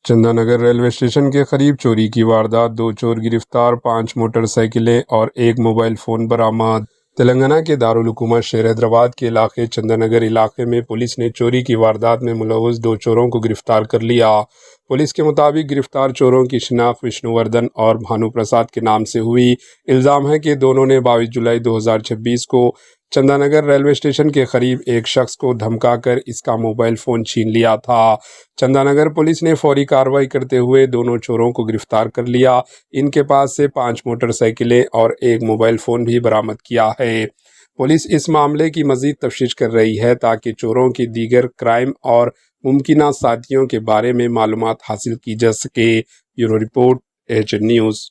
Chandanagar railway station के करीब चोरी की वारदात, 2 चोर गिरफ्तार, 5 मोटरसाइकिलें और 1 मोबाइल फ़ोन बरामद। तेलंगाना के दारुल हुकूमत शहर हैदराबाद के इलाके चंदानगर इलाके में पुलिस ने चोरी की वारदात में मुलव्वस 2 चोरों को गिरफ्तार कर लिया। पुलिस के मुताबिक गिरफ्तार चोरों की शिनाख्त विष्णुवर्धन और भानु प्रसाद के नाम से हुई। इल्ज़ाम है कि दोनों ने 22 जुलाई 2026 को चंदानगर रेलवे स्टेशन के करीब एक शख्स को धमकाकर इसका मोबाइल फ़ोन छीन लिया था। चंदानगर पुलिस ने फौरी कार्रवाई करते हुए दोनों चोरों को गिरफ्तार कर लिया। इनके पास से 5 मोटरसाइकिलें और 1 मोबाइल फ़ोन भी बरामद किया है। पुलिस इस मामले की मज़ीद तफ्तीश कर रही है ताकि चोरों की दीगर क्राइम और मुमकिना साथियों के बारे में मालूमात हासिल की जा सके। Bureau report, H news.